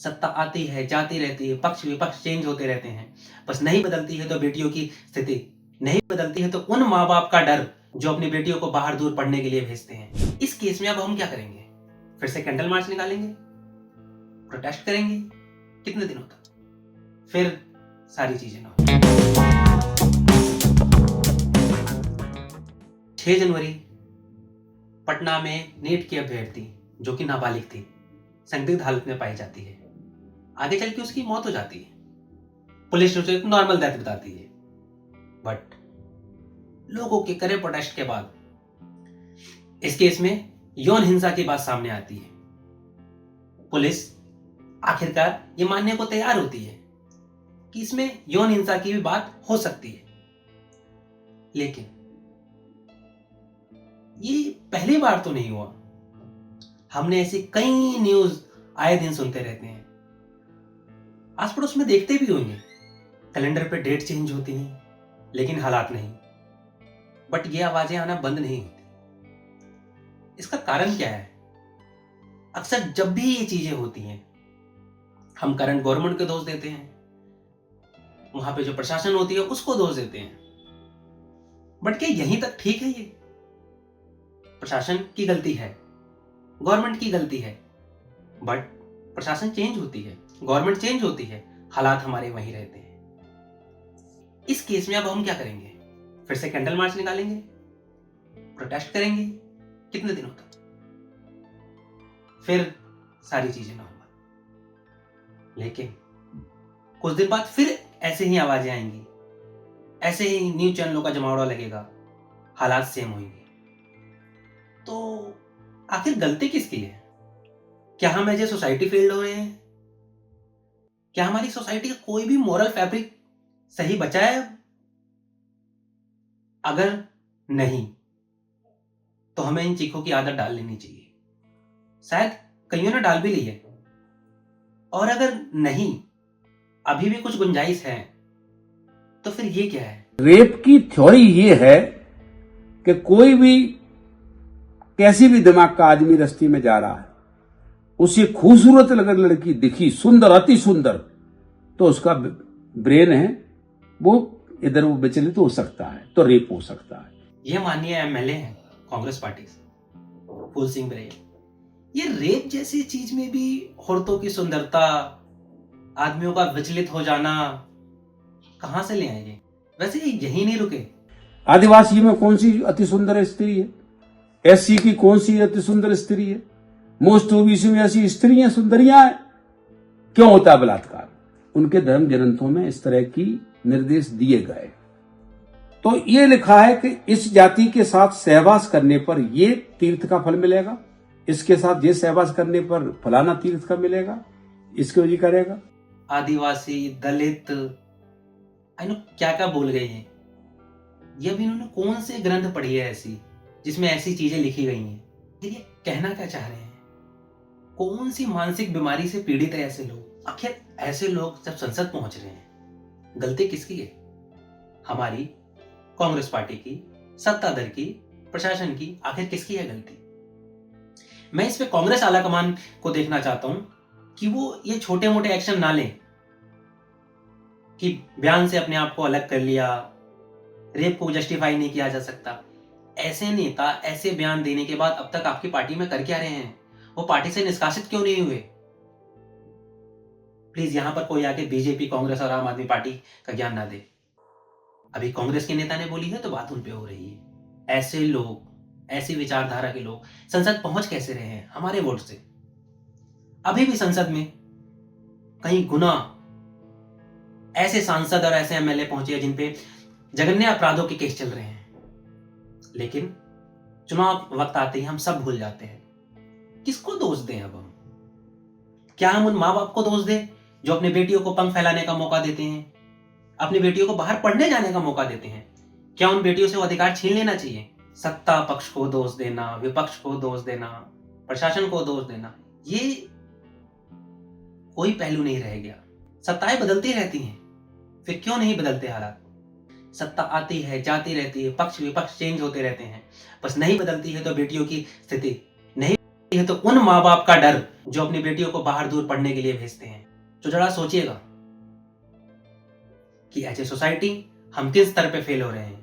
सत्ता आती है, जाती रहती है, पक्ष विपक्ष चेंज होते रहते हैं। बस नहीं बदलती है तो बेटियों की स्थिति, नहीं बदलती है तो उन माँ-बाप का डर जो अपनी बेटियों को बाहर दूर पढ़ने के लिए भेजते हैं। इस केस में अब हम क्या करेंगे? फिर से कैंडल मार्च निकालेंगे? प्रोटेस्ट करेंगे? कितने दिनों तक? फिर सारी चीजें ना हो। 6 जनवरी पटना में नीट की अभ्यर्थी जो कि नाबालिग थी, संदिग्ध हालत में पाई जाती है। आगे चल के उसकी मौत हो जाती है। पुलिस उसे एक नॉर्मल डेथ बताती है। बट लोगों के करे प्रोटेस्ट के बाद इस केस में यौन हिंसा की बात सामने आती है। पुलिस आखिरकार ये मानने को तैयार होती है कि इसमें यौन हिंसा की भी बात हो सकती है। लेकिन ये पहली बार तो नहीं हुआ। हमने ऐसी कई न्यूज आए दिन सुनते रहते हैं। आस पड़ोस में देखते भी होंगे, कैलेंडर पे डेट चेंज होती है लेकिन हालात नहीं। बट ये आवाजें आना बंद नहीं होती। इसका कारण क्या है? अक्सर जब भी ये चीजें होती हैं हम करंट गवर्नमेंट को दोष देते हैं, वहां पे जो प्रशासन होती है उसको दोष देते हैं। बट क्या यहीं तक ठीक है? ये प्रशासन की गलती है, गवर्नमेंट की गलती है। बट प्रशासन चेंज होती है, गवर्नमेंट चेंज होती है, हालात हमारे वहीं रहते हैं। इस केस में अब हम क्या करेंगे? फिर से कैंडल मार्च निकालेंगे? प्रोटेस्ट करेंगे? कितने दिनों तक? फिर सारी चीजें ना होगा। लेकिन कुछ दिन बाद फिर ऐसे ही आवाजें आएंगी, ऐसे ही न्यूज चैनलों का जमावड़ा लगेगा, हालात सेम होंगे। तो आखिर गलती किसकी है? क्या हम एज ए सोसाइटी फेल्ड हो रहे हैं? क्या हमारी सोसाइटी का कोई भी मॉरल फैब्रिक सही बचा है? अगर नहीं तो हमें इन चीखों की आदत डाल लेनी चाहिए। शायद कईयों ने डाल भी ली है। और अगर नहीं, अभी भी कुछ गुंजाइश है, तो फिर ये क्या है? रेप की थ्योरी ये है कि कोई भी कैसी भी दिमाग का आदमी रस्ते में जा रहा है, उसे खूबसूरत अगर लड़की दिखी, सुंदर, अति सुंदर, तो उसका ब्रेन है वो इधर वो विचलित हो सकता है, तो रेप हो सकता है। ये माननीय एमएलए हैं कांग्रेस पार्टी से, फूल सिंह बरेल, ये रेप जैसी चीज में भी औरतों की सुंदरता, आदमियों का विचलित हो जाना कहां से ले आएंगे? वैसे यही नहीं रुके। आदिवासी में कौन सी अति सुंदर स्त्री है? एससी की कौन सी अति सुंदर स्त्री है? मोस्ट ओबीसी में ऐसी स्त्रियां सुंदरियां हैं। क्यों होता है बलात्कार? उनके धर्म ग्रंथों में इस तरह की निर्देश दिए गए। तो ये लिखा है कि इस जाति के साथ सहवास करने पर ये तीर्थ का फल मिलेगा, इसके साथ ये सहवास करने पर फलाना तीर्थ का मिलेगा, इसको ये करेगा। आदिवासी, दलित, आई नो क्या क्या बोल गए हैं। ये अभी इन्होंने कौन से ग्रंथ पढ़ी है ऐसी जिसमें ऐसी चीजें लिखी गई हैं? ये कहना क्या चाह रहे हैं? कौन सी मानसिक बीमारी से पीड़ित है ऐसे लोग? आखिर ऐसे लोग जब संसद पहुंच रहे हैं, गलती किसकी है? हमारी कांग्रेस पार्टी की, सत्ता दल की, प्रशासन की? आखिर किसकी है गलती? मैं इस पे कांग्रेस आला कमान को देखना चाहता हूं कि वो ये छोटे मोटे एक्शन ना लें कि बयान से अपने आप को अलग कर लिया, रेप को जस्टिफाई नहीं किया जा सकता। ऐसे नेता ऐसे बयान देने के बाद अब तक आपकी पार्टी में कर क्या रहे हैं? वो पार्टी से निष्कासित क्यों नहीं हुए? प्लीज यहां पर कोई आके बीजेपी, कांग्रेस और आम आदमी पार्टी का ज्ञान ना दे। अभी कांग्रेस के नेता ने बोली है तो बात उन पे हो रही है। ऐसे लोग, ऐसी विचारधारा के लोग संसद पहुंच कैसे रहे हैं हमारे वोट से? अभी भी संसद में कहीं गुना ऐसे सांसद और ऐसे एमएलए पहुंचे हैं जिन पे जघन्य अपराधों के केस चल रहे हैं। लेकिन चुनाव वक्त आते ही हम सब भूल जाते हैं। किसको दोष दें अब हम? क्या हम उन माँ बाप को दोष दें जो अपने बेटियों को पंख फैलाने का मौका देते हैं, अपनी बेटियों को बाहर पढ़ने जाने का मौका देते हैं? क्या उन बेटियों से वो अधिकार छीन लेना चाहिए? सत्ता पक्ष को दोष देना, विपक्ष को दोष देना, प्रशासन को दोष देना, ये कोई पहलू नहीं रह गया। सत्ताएं बदलती रहती हैं, फिर क्यों नहीं बदलते हालात? सत्ता आती है, जाती रहती है, पक्ष विपक्ष चेंज होते रहते हैं। बस नहीं बदलती है तो बेटियों की स्थिति, नहीं है तो उन माँ बाप का डर जो अपनी बेटियों को बाहर दूर पढ़ने के लिए भेजते हैं। तो जरा सोचिएगा कि एज ए सोसाइटी हम किस स्तर पे फेल हो रहे हैं।